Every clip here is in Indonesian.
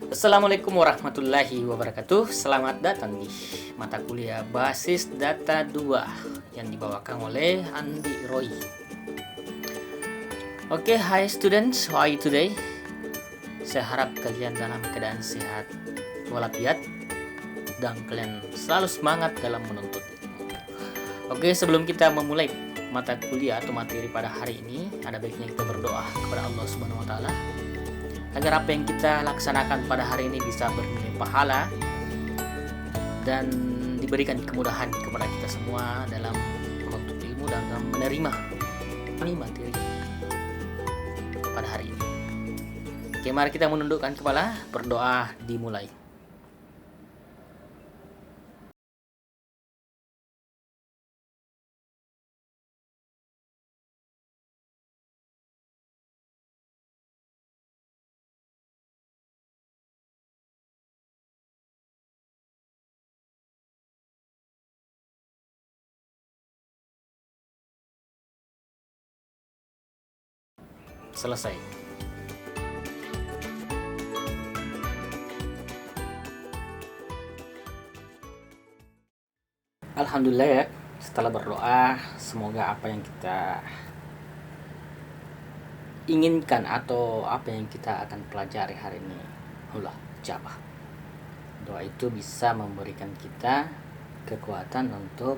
Assalamualaikum warahmatullahi wabarakatuh. Selamat datang di mata kuliah Basis Data 2 yang dibawakan oleh Andi Roy. Oke, hi students, how are you today? Saya harap kalian dalam keadaan sehat walafiat dan kalian selalu semangat dalam menuntut ilmu. Oke, sebelum kita memulai mata kuliah atau materi pada hari ini, ada baiknya kita berdoa kepada Allah Subhanahu wa taala agar apa yang kita laksanakan pada hari ini bisa bernilai pahala dan diberikan kemudahan kepada kita semua dalam menuntut ilmu dan dalam menerima materi pada hari ini. Oke, mari kita menundukkan kepala, berdoa, dimulai. Selesai. Alhamdulillah ya, setelah berdoa, semoga apa yang kita inginkan atau apa yang kita akan pelajari hari ini Allah jabah. Doa itu bisa memberikan kita kekuatan untuk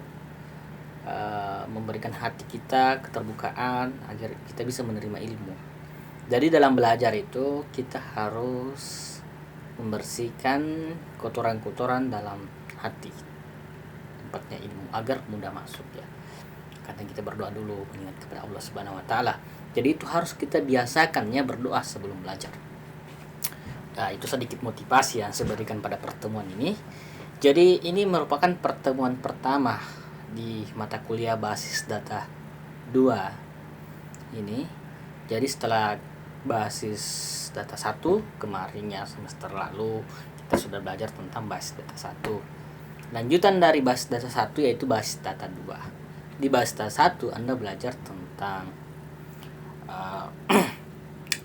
memberikan hati kita keterbukaan agar kita bisa menerima ilmu. Jadi dalam belajar itu kita harus membersihkan kotoran-kotoran dalam hati, tempatnya ilmu, agar mudah masuk ya. Karena kita berdoa dulu mengingat kepada Allah Subhanahu wa taala. Jadi itu harus kita biasakannya berdoa sebelum belajar. Nah, itu sedikit motivasi yang saya berikan pada pertemuan ini. Jadi ini merupakan pertemuan pertama di mata kuliah Basis Data 2 ini. Jadi setelah Basis Data 1 kemarinnya semester lalu kita sudah belajar tentang Basis Data 1. Lanjutan dari Basis Data 1 yaitu Basis Data 2. Di Basis Data 1 Anda belajar tentang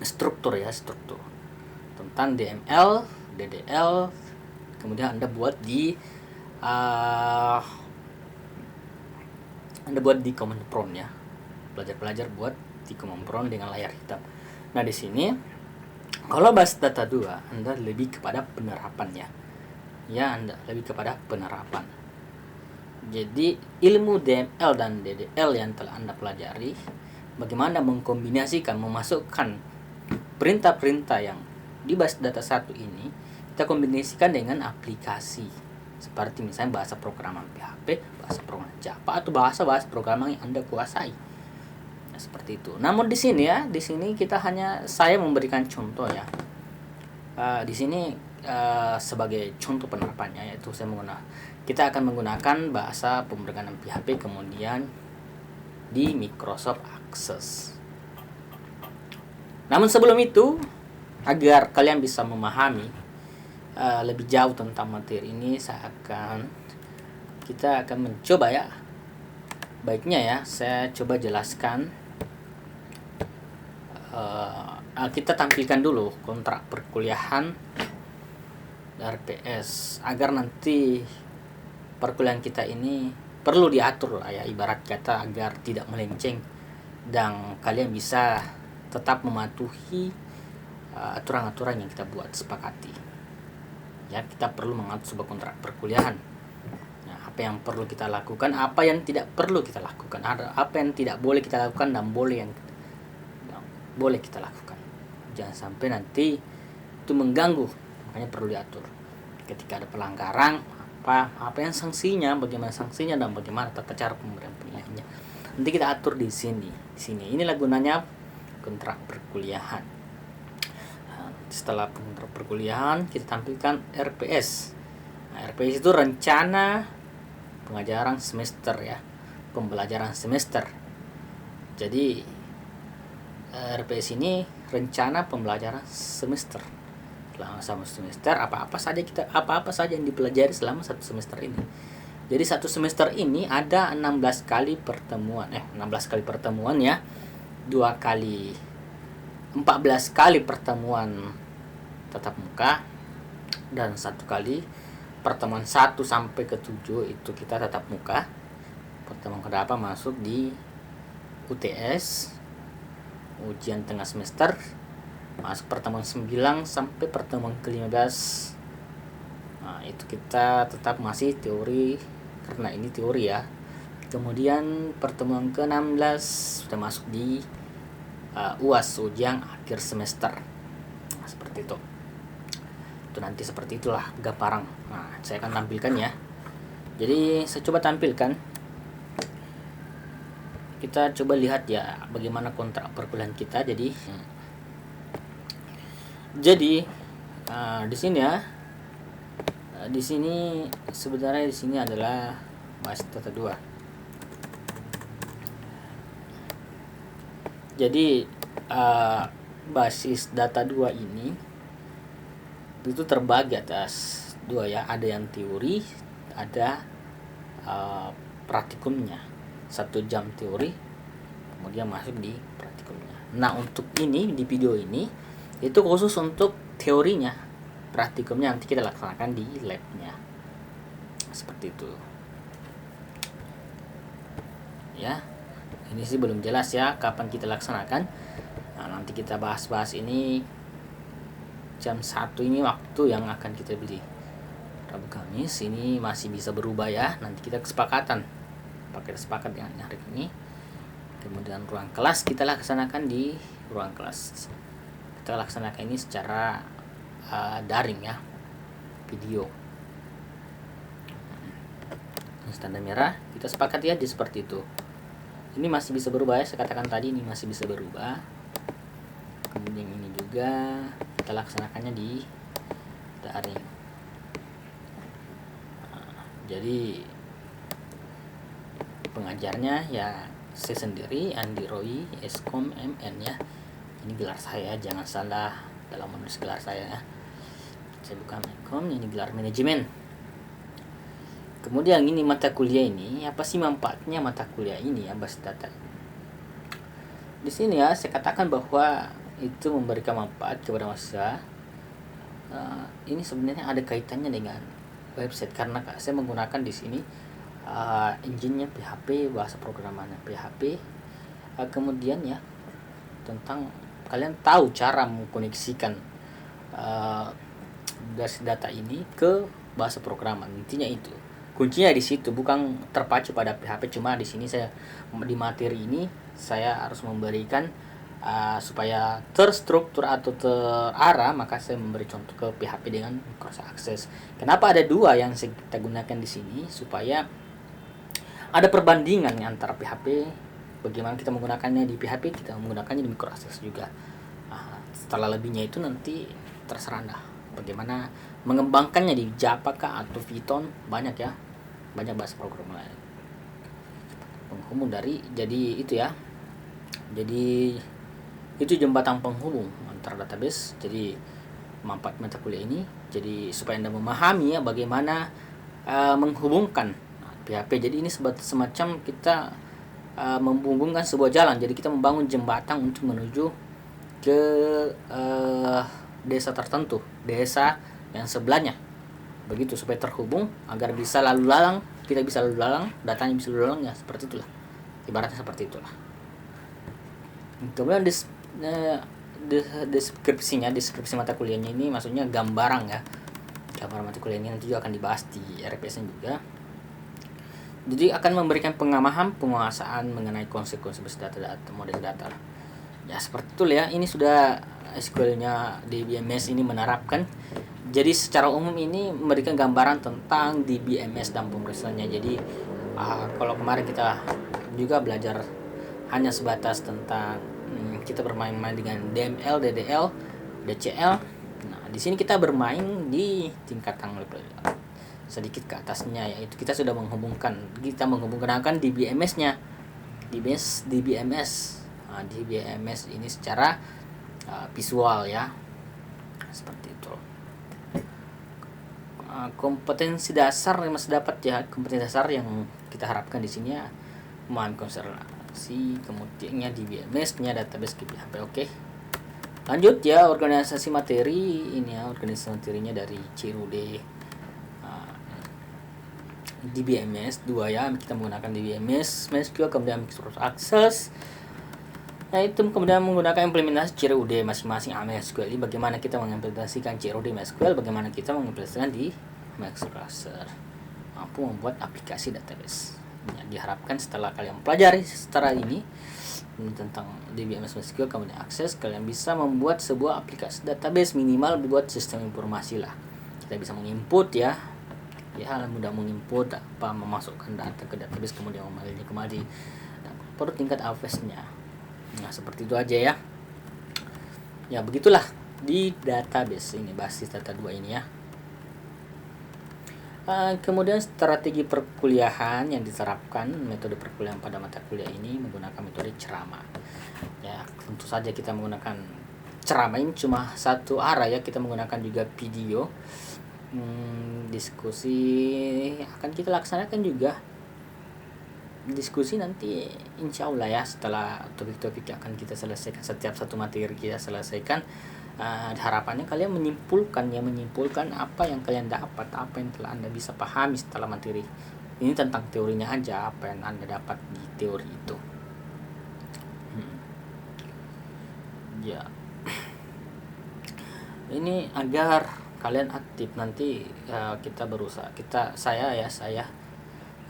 struktur tentang DML, DDL, kemudian Anda buat di command prompt ya. Belajar buat di command prompt dengan layar hitam. Nah, di sini kalau Basis Data 2 Anda lebih kepada penerapannya. Ya, Anda lebih kepada penerapan. Jadi ilmu DML dan DDL yang telah Anda pelajari, bagaimana mengkombinasikan, memasukkan perintah-perintah yang di Basis Data 1 ini kita kombinasikan dengan aplikasi seperti misalnya bahasa programan PHP, bahasa programan Java, atau bahasa-bahasa programan yang Anda kuasai. Nah, seperti itu. Namun di sini saya memberikan contoh ya. Di sini sebagai contoh penerapannya yaitu kita akan menggunakan bahasa pemrograman PHP kemudian di Microsoft Access. Namun sebelum itu, agar kalian bisa memahami lebih jauh tentang materi ini, kita akan mencoba ya. Baiknya ya, saya coba jelaskan. Kita tampilkan dulu kontrak perkuliahan RPS agar nanti perkuliahan kita ini perlu diatur ya, ibarat kata agar tidak melenceng dan kalian bisa tetap mematuhi aturan-aturan yang kita buat sepakati. Ya, kita perlu mengatur sebuah kontrak perkuliahan. Nah, apa yang perlu kita lakukan, apa yang tidak perlu kita lakukan, apa yang tidak boleh kita lakukan dan boleh kita lakukan. Jangan sampai nanti itu mengganggu, makanya perlu diatur. Ketika ada pelanggaran, apa yang sanksinya, bagaimana sanksinya dan bagaimana tata cara pemberian penilaiannya. Nanti kita atur di sini. Inilah gunanya kontrak perkuliahan. Setelah kontrak perkuliahan kita tampilkan RPS. Nah, RPS itu rencana pengajaran semester ya, pembelajaran semester. Jadi RPS ini rencana pembelajaran semester. Selama semester apa-apa saja yang dipelajari selama satu semester ini. Jadi satu semester ini ada 16 kali pertemuan ya. 2 kali 14 kali pertemuan tatap muka Dan satu kali pertemuan 1 sampai ke 7 itu kita tatap muka. Pertemuan ke-8 masuk di UTS, ujian tengah semester, masuk pertemuan 9 sampai pertemuan ke-15. Nah, itu kita tetap masih teori, karena ini teori ya. Kemudian pertemuan ke-16 sudah masuk di UAS, ujian akhir semester. Nah, seperti itu. Itu nanti seperti itulah gambaran. Nah, saya akan tampilkan ya. Jadi saya coba tampilkan. Kita coba lihat ya bagaimana kontrak perkuliahan kita. Jadi di sini ya. Di sini sebenarnya di sini adalah basis data 2. Jadi basis data 2 ini itu terbagi atas 2 ya. Ada yang teori, ada praktikumnya. 1 jam teori, kemudian masuk di praktikumnya. Nah, untuk ini di video ini itu khusus untuk teorinya. Praktikumnya nanti kita laksanakan di labnya. Seperti itu. Ya. Ini sih belum jelas ya kapan kita laksanakan. Nah, nanti kita bahas-bahas ini jam 1 ini waktu yang akan kita beli. Rabu Kamis ini masih bisa berubah ya. Nanti kita kesepakatan. Pakai sepakat dengan hari ini. Kemudian ruang kelas kita laksanakan di ruang kelas. Kita laksanakan ini secara daring ya, video. Tanda merah kita sepakat ya di seperti itu. Ini masih bisa berubah ya, saya katakan tadi ini masih bisa berubah. Kemudian ini juga kita laksanakannya di daring. Jadi pengajarnya ya saya sendiri, Andi Roy, Eskom MN ya. Ini gelar saya, jangan salah dalam menulis gelar saya. Saya bukan Eskom, ini gelar manajemen. Kemudian ini mata kuliah ini, apa sih manfaatnya mata kuliah ini ya, basis data. Di sini ya saya katakan bahwa itu memberikan manfaat kepada mahasiswa. Ini sebenarnya ada kaitannya dengan website karena saya menggunakan di sini engine-nya PHP, bahasa programannya PHP. Kemudian ya tentang kalian tahu cara mengkoneksikan basis data ini ke bahasa programan. Intinya itu. Kuncinya di situ, bukan terpacu pada PHP. Cuma di sini saya di materi ini saya harus memberikan supaya terstruktur atau terarah, maka saya memberi contoh ke PHP dengan cross access. Kenapa ada 2 yang kita gunakan di sini? Supaya ada perbandingan antara PHP, bagaimana kita menggunakannya di PHP, kita menggunakannya di micro access juga. Setelah lebihnya itu nanti terserah Anda bagaimana mengembangkannya di Java kah atau Python, banyak ya, banyak bahasa programmer lain penghubung dari. Jadi itu ya, jadi itu jembatan penghubung antara database. Jadi manfaat mata kuliah ini jadi supaya Anda memahami ya bagaimana menghubungkan PHP. Jadi ini semacam kita menghubungkan sebuah jalan. Jadi kita membangun jembatan untuk menuju ke desa tertentu, desa yang sebelahnya. Begitu supaya terhubung agar bisa lalu lalang, kita bisa lalu lalang, datanya bisa lalu lalang ya, seperti itulah. Ibaratnya seperti itulah. Kemudian deskripsi mata kuliahnya ini maksudnya gambaran ya. Gambaran mata kuliah ini nanti juga akan dibahas di RPS juga. Jadi akan memberikan penguasaan mengenai konsep-konsep data model data. Ya seperti itu ya. Ini sudah SQL-nya DBMS ini menerapkan. Jadi secara umum ini memberikan gambaran tentang DBMS dan pemrosesannya. Jadi kalau kemarin kita juga belajar hanya sebatas tentang kita bermain-main dengan DML, DDL, DCL. Nah, di sini kita bermain di tingkatan level sedikit ke atasnya, yaitu kita sudah menghubungkan DBMS-nya. DBMS ini secara visual ya. Seperti itu. Kompetensi dasar yang masih dapat ya, kompetensi dasar yang kita harapkan di sini ya, memahami konservasi, kemudiannya DBMS-nya, database PHP. Oke. Lanjut ya, organisasi materi ini ya, organisasi materinya dari CRUD DBMS 2 ya, kita menggunakan DBMS MySQL, kemudian Microsoft Access. Nah, itu kemudian menggunakan implementasi CRUD masing-masing MySQL. Ini bagaimana kita mengimplementasikan CRUD MySQL, bagaimana kita mengimplementasikan di Microsoft Access, mampu membuat aplikasi database. Ya, diharapkan setelah kalian pelajari secara ini tentang DBMS MySQL kemudian akses, kalian bisa membuat sebuah aplikasi database, minimal buat sistem informasi lah. Kita bisa menginput ya mudah menginput apa, memasukkan data ke database kemudian memanggilnya kembali. Nah, perlu tingkat awareness-nya. Nah, seperti itu aja ya. Ya, begitulah di database ini, basis data 2 ini ya. Kemudian strategi perkuliahan yang diterapkan, metode perkuliahan pada mata kuliah ini menggunakan metode ceramah. Ya, tentu saja kita menggunakan ceramah ini cuma satu arah ya, kita menggunakan juga video. Diskusi akan kita laksanakan juga. Diskusi nanti insya Allah ya, setelah topik-topik akan kita selesaikan, setiap satu materi kita selesaikan. Harapannya kalian menyimpulkan apa yang kalian dapat, apa yang telah Anda bisa pahami setelah materi ini. Tentang teorinya aja, apa yang Anda dapat di teori itu. Ya, ini agar kalian aktif nanti. Kita berusaha, saya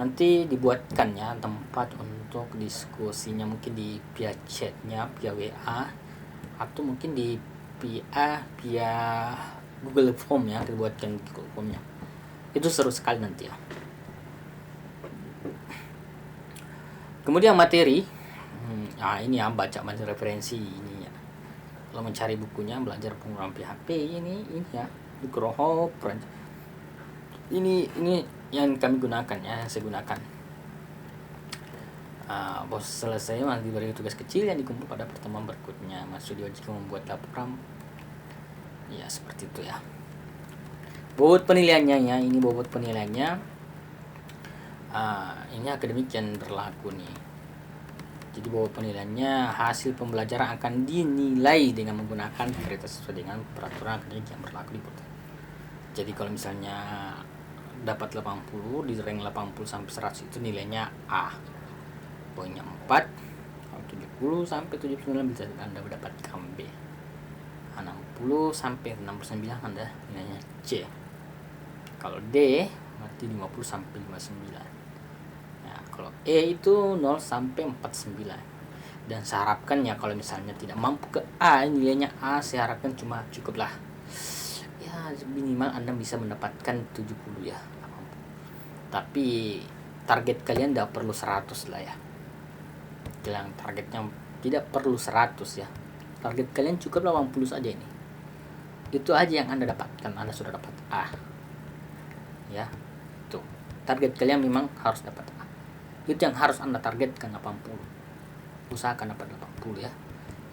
nanti dibuatkan ya tempat untuk diskusinya, mungkin di via chatnya, via WA, atau mungkin di via Google Form ya, dibuatkan Google Formnya. Itu seru sekali nanti ya. Kemudian materi, ini ya, baca referensi ini ya. Kalau mencari bukunya, belajar penggunaan PHP ini ya, di Groho ini yang kami gunakan ya, saya gunakan. Bos selesai diberi tugas kecil yang dikumpul pada pertemuan berikutnya, masuk diwajibkan membuat laporan ya, seperti itu ya. Bobot penilaiannya ya, ini bobot penilaiannya. Ini akademik yang berlaku nih. Jadi bobot penilaiannya, hasil pembelajaran akan dinilai dengan menggunakan kriteria sesuai dengan peraturan akademik yang berlaku di Portal. Jadi kalau misalnya dapat 80, di rank 80 sampai 100 itu nilainya A. Poinnya 4, 70 sampai 79 bisa Anda mendapatkan B. 60 sampai 69 Anda nilainya C. Kalau D berarti 50 sampai 59. Nah, kalau E itu 0 sampai 49. Dan saya harapkan ya, kalau misalnya tidak mampu ke A, nilainya A, saya harapkan cuma cukuplah ya, minimal Anda bisa mendapatkan 70 ya. Tapi target kalian tidak perlu 100 lah ya. Yang targetnya tidak perlu 100 ya. Target kalian cukup 80 saja ini. Itu aja yang Anda dapatkan, Anda sudah dapat A. Ya. Tuh. Target kalian memang harus dapat A. Itu yang harus Anda targetkan, 80. Usahakan dapat 80 ya.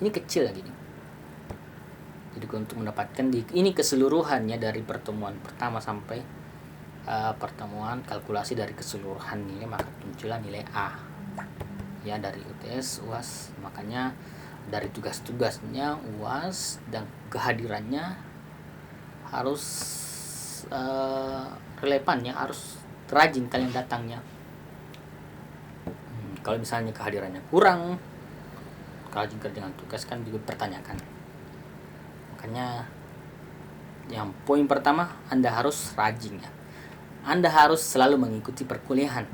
Ini kecil lagi nih. Jadi untuk mendapatkan ini keseluruhannya dari pertemuan pertama sampai pertemuan kalkulasi dari keseluruhan nilai, maka muncullah nilai A. Ya, dari UTS, UAS, makanya dari tugas-tugasnya UAS dan kehadirannya harus relevan ya, harus rajin kalian datangnya. Kalau misalnya kehadirannya kurang, rajin dengan tugas kan juga pertanyakan. Makanya yang poin pertama, Anda harus rajin ya. Anda harus selalu mengikuti perkuliahan.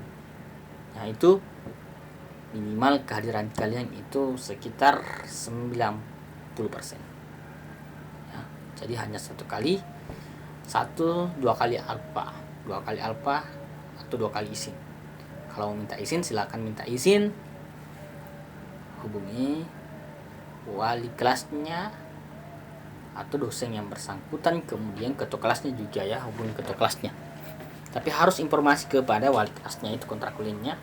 Nah, itu minimal kehadiran kalian itu sekitar 90%. Ya, jadi hanya 2 kali alfa, 2 kali alfa atau 2 kali izin. Kalau minta izin, silakan minta izin, hubungi wali kelasnya atau dosen yang bersangkutan, kemudian ketua kelasnya juga ya, hubungi ketua kelasnya. Tapi harus informasi kepada wali kelasnya itu kontrak kuliahnya.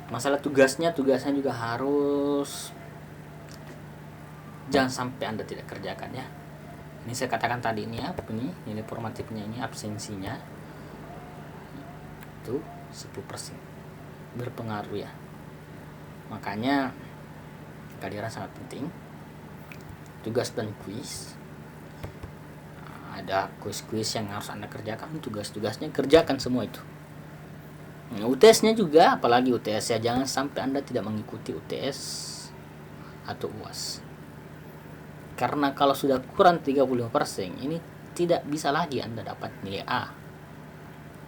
Masalah tugasnya juga harus, jangan sampai Anda tidak kerjakan ya. Ini saya katakan tadi ini apa nih, nilai formatifnya ini absensinya itu 10% berpengaruh ya. Makanya kehadiran sangat penting. tugas dan kuis. Ada kuis-kuis yang harus Anda kerjakan, tugas-tugasnya kerjakan semua itu. UTS-nya juga, apalagi UTS ya, jangan sampai Anda tidak mengikuti UTS atau UAS. Karena kalau sudah kurang 35%, ini tidak bisa lagi Anda dapat nilai A.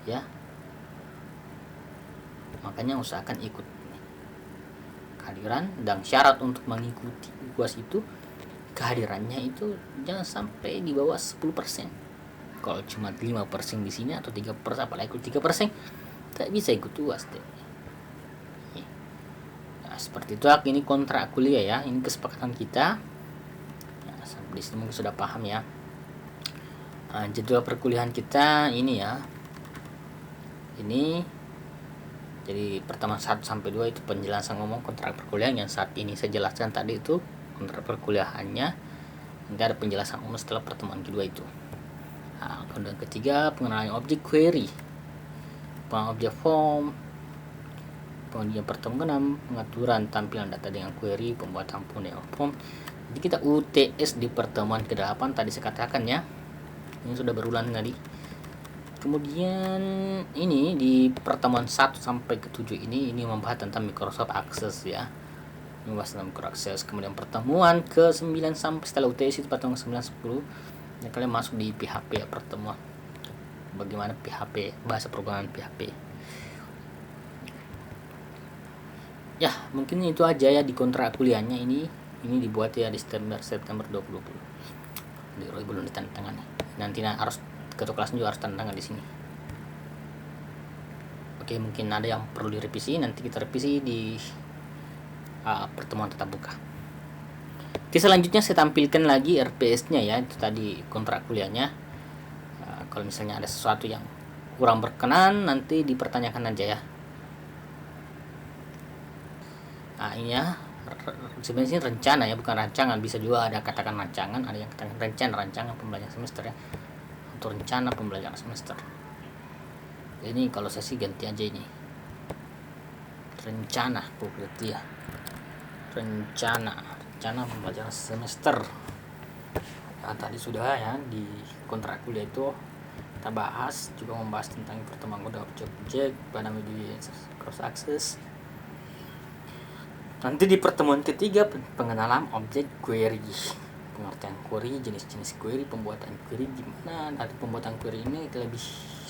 Ya. Makanya usahakan ikut kehadiran, dan syarat untuk mengikuti UAS itu kehadirannya itu jangan sampai di bawah 10%. Kalau cuma 5% di sini atau 3%, apalagi ikut 3%, tak bisa ikut UAS deh. Nah, seperti itu. Ini kontrak kuliah ya, ini kesepakatan kita. Nah, sampai di sini mungkin sudah paham ya. Jadwal perkuliahan kita ini ya. Ini jadi pertemuan 1 sampai 2 itu penjelasan ngomong kontrak perkuliahan yang saat ini saya jelaskan tadi itu kontrak perkuliahannya. Nanti ada penjelasan umum setelah pertemuan kedua itu. Kemudian ketiga, pengenalan objek query, pengenalan objek form, kemudian pertemuan ke-6, pengaturan tampilan data dengan query, pembuatan form dengan form. Jadi kita UTS di pertemuan ke-8 tadi saya katakan ya. Ini sudah berulang tadi. Kemudian ini di pertemuan 1 sampai ke-7 ini membahas tentang Microsoft Access ya. Membahas tentang Microsoft Access. Kemudian pertemuan ke-9 sampai setelah UTS itu pertemuan ke-9 10 ya, kalian masuk di PHP ya, pertemuan bagaimana PHP, bahasa programan PHP. Ya, mungkin itu aja ya di kontrak kuliahnya ini dibuat ya di September 2020. Di Roy belum ditandatangani. Nanti harus ketua kelas juga harus tanda tangan di sini. Oke, mungkin ada yang perlu direvisi, nanti kita revisi di pertemuan tatap muka. Oke, selanjutnya saya tampilkan lagi RPS-nya ya, itu tadi kontrak kuliahnya. Kalau misalnya ada sesuatu yang kurang berkenan, nanti dipertanyakan aja ya. Ini ya, sebenarnya rencana ya, bukan rancangan. Bisa juga ada katakan rancangan, ada yang katakan rancangan pembelajaran semester ya. Untuk rencana pembelajaran semester. Ini kalau saya sih ganti aja ini. Rencana, berarti ya. Rencana pembelajaran semester. Tadi sudah ya di kontrak kuliah itu kita bahas, juga membahas tentang pertemuan kode objek pada media cross access. Nanti di pertemuan ketiga pengenalan objek query, pengertian query, jenis-jenis query, pembuatan query gimana. Nanti pembuatan query ini lebih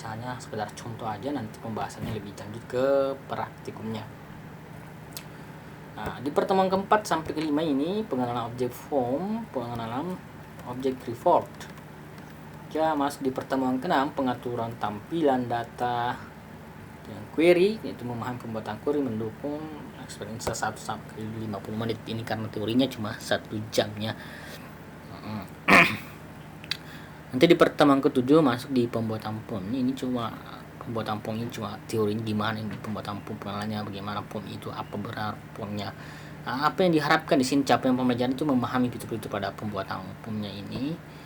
hanya sekedar contoh aja, nanti pembahasannya lebih lanjut ke praktikumnya. Di pertemuan keempat sampai kelima ini pengenalan objek form, pengenalan objek report. Ya, masuk di pertemuan ke-6 pengaturan tampilan data dengan query, yaitu memahami pembuatan query, mendukung experience 1 sampai 50 menit. Ini karena teorinya cuma 1 jamnya. Nanti di pertemuan ke-7 masuk di pembuatan form. Ini cuma pembuatan form, ini cuma teorinya gimana ini pembuatan form, pengenalannya bagaimana form itu, apa benar formnya. Apa yang diharapkan di sini capaian pembelajaran itu memahami betul-betul pada pembuatan formnya ini.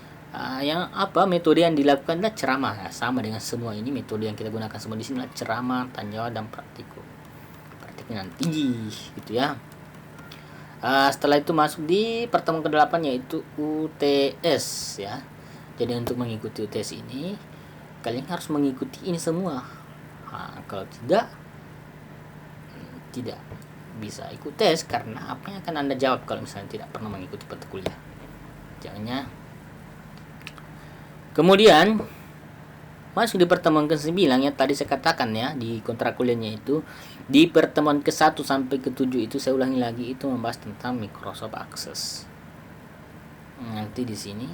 Yang apa metode yang dilakukan adalah ceramah. Sama dengan semua ini metode yang kita gunakan semua di sini adalah ceramah, tanya jawab dan praktikum. Praktiknya nanti gitu ya. Setelah itu masuk di pertemuan ke-8 yaitu UTS ya. Jadi untuk mengikuti UTS ini kalian harus mengikuti ini semua. Kalau tidak bisa ikut tes, karena apa yang akan Anda jawab kalau misalnya tidak pernah mengikuti mata kuliah. Jangannya. Kemudian masuk di pertemuan ke-9 ya, tadi saya katakan ya di kontrak kuliahnya itu di pertemuan ke-1 sampai ke-7 itu saya ulangi lagi, itu membahas tentang Microsoft Access. Nanti di sini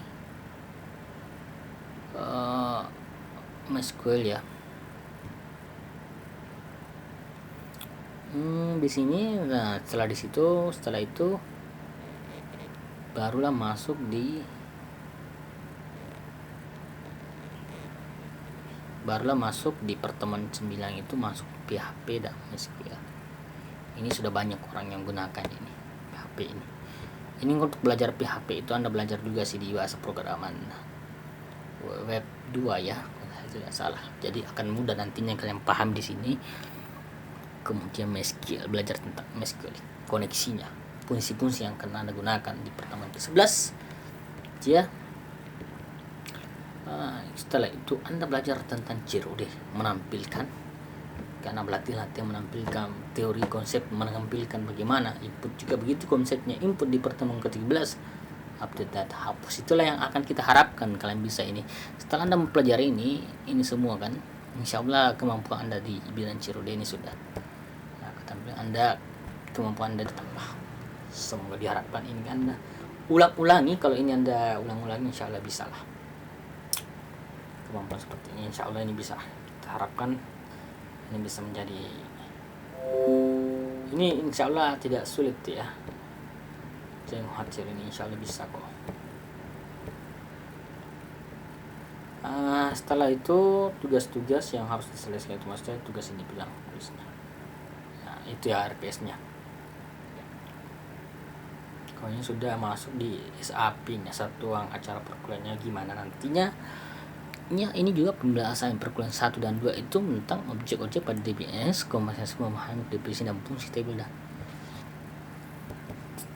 MySQL ya. Di sini, nah setelah itu barulah masuk di pertemuan 9 itu masuk PHP dan MySQL. Ini sudah banyak orang yang gunakan ini PHP ini. Ini untuk belajar PHP itu Anda belajar juga sih di bahasa programan web 2 ya, kalau tidak salah. Jadi akan mudah nantinya kalian paham di sini. Kemudian MySQL, belajar tentang MySQL, koneksinya, fungsi-fungsi yang akan Anda gunakan di pertemuan ke-11. Ya, setelah itu Anda belajar tentang CROD, menampilkan, karena berlatih-latih menampilkan teori konsep, menampilkan bagaimana input juga begitu konsepnya. Input di pertemuan ke-13, update data, hapus. Itulah yang akan kita harapkan kalian bisa ini. Setelah Anda mempelajari ini semua kan, insya Allah kemampuan Anda di bidang CROD ini sudah, kemampuan Anda ditambah. Semoga diharapkan ini Anda ulang-ulangi. Kalau ini Anda ulang-ulangi, insya Allah bisa lah. Kemampuan seperti ini insya Allah ini bisa kita harapkan, ini bisa menjadi, ini insya Allah tidak sulit ya. Jangan khawatir, ini insya Allah bisa kok. Setelah itu tugas-tugas yang harus diselesaikan itu, maksudnya tugas ini bilang tulisnya. Nah, itu ya RPS nya. Kalau ini sudah masuk di SAP nya, satuan acara perkuliahannya gimana nantinya. Ini juga pembahasan perkuliahan 1 dan 2 itu tentang objek-objek pada DBS, kompetensi memahami definisi dan fungsi tabel dan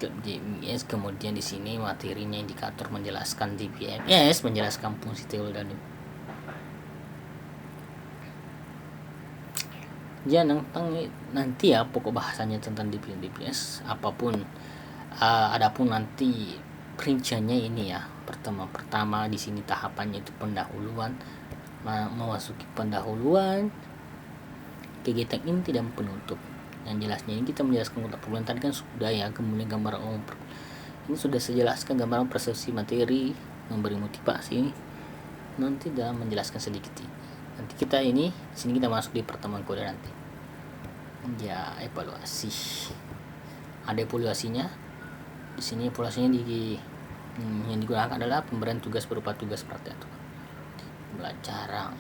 DBS. Kemudian di sini materinya indikator menjelaskan DBMS, menjelaskan fungsi tabel dan ya nanti ya pokok bahasanya tentang DBS apapun. Adapun nanti perinciannya ini ya, pertama di sini tahapannya itu pendahuluan, memasuki pendahuluan, kegiatan inti dan penutup. Yang jelasnya ini kita menjelaskan kontrak perkuliahan tadi kan sudah ya. Kemudian gambaran umum ini sudah saya jelaskan, gambaran persepsi materi, memberi motivasi nanti dalam menjelaskan sedikit ini. Nanti kita di sini kita masuk di pertemuan kode nanti ya, evaluasi. Ada evaluasinya di sini. Evaluasinya yang digunakan adalah pemberian tugas berupa tugas praktek atau pembelajaran.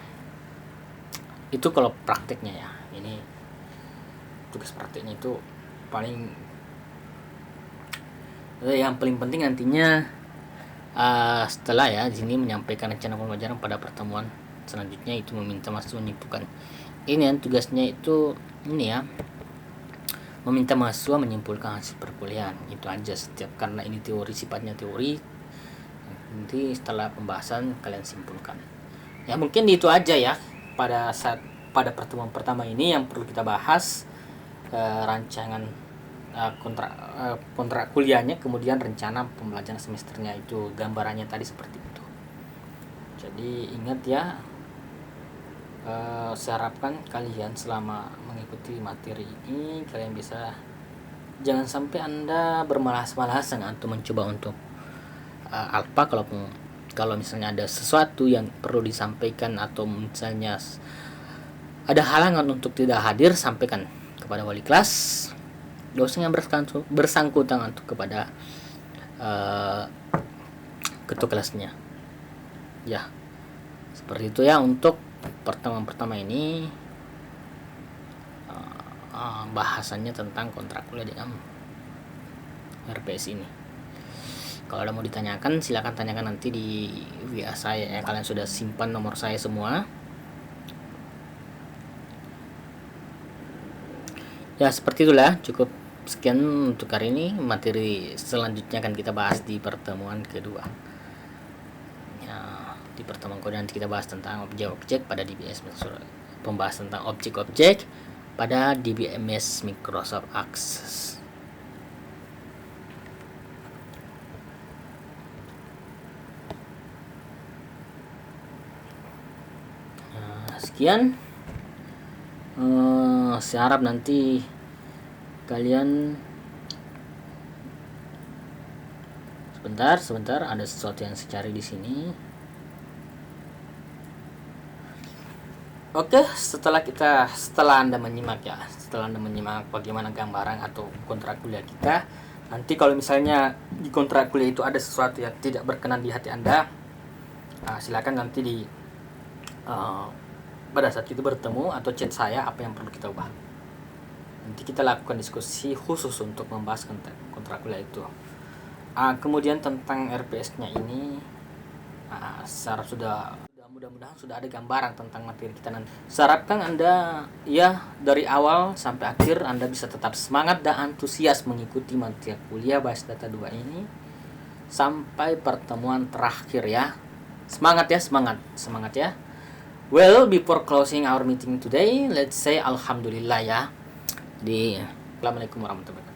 Itu kalau prakteknya ya. Ini tugas prakteknya itu yang paling penting nantinya, setelah ya di sini menyampaikan rencana pembelajaran pada pertemuan selanjutnya, itu meminta mahasiswa menyimpulkan. Ini yang tugasnya itu ini ya, meminta mahasiswa menyimpulkan hasil perkuliahan. Itu aja setiap, karena ini teori, sifatnya teori. Nanti setelah pembahasan kalian simpulkan. Ya mungkin itu aja ya pada pertemuan pertama ini yang perlu kita bahas, rancangan kontrak kuliahnya, kemudian rencana pembelajaran semesternya, itu gambarannya tadi seperti itu. Jadi ingat ya, saya harapkan kalian selama mengikuti materi ini kalian bisa, jangan sampai Anda bermalas-malasan atau mencoba untuk alpa. Kalau misalnya ada sesuatu yang perlu disampaikan atau misalnya ada halangan untuk tidak hadir, sampaikan kepada wali kelas, dosen yang bersangkutan atau kepada ketua kelasnya ya. Seperti itu ya untuk pertemuan pertama ini, bahasannya tentang kontrak kuliah dengan RPS ini. Kalau ada mau ditanyakan silakan tanyakan nanti di WA saya ya. Kalian sudah simpan nomor saya semua ya. Seperti itulah, cukup sekian untuk hari ini. Materi selanjutnya akan kita bahas di pertemuan kedua ya. Di pertemuan kedua nanti kita bahas tentang objek-objek pada DBS, pembahasan tentang objek-objek pada DBMS Microsoft Access. Sekian, saya harap nanti kalian sebentar ada sesuatu yang saya cari di sini. Oke, setelah Anda menyimak bagaimana gambaran atau kontrak kuliah kita, nanti kalau misalnya di kontrak kuliah itu ada sesuatu yang tidak berkenan di hati Anda, silakan nanti pada saat kita bertemu atau chat saya apa yang perlu kita ubah. Nanti kita lakukan diskusi khusus untuk membahas kontrak kuliah itu. Kemudian tentang RPS-nya ini, mudah-mudahan sudah ada gambaran tentang materi kita nanti. Saya harapkan Anda ya dari awal sampai akhir Anda bisa tetap semangat dan antusias mengikuti materi kuliah Bahasa Data 2 ini. Sampai pertemuan terakhir ya. Semangat ya, semangat ya. Well, before closing our meeting today, let's say alhamdulillah ya. Assalamualaikum warahmatullahi wabarakatuh.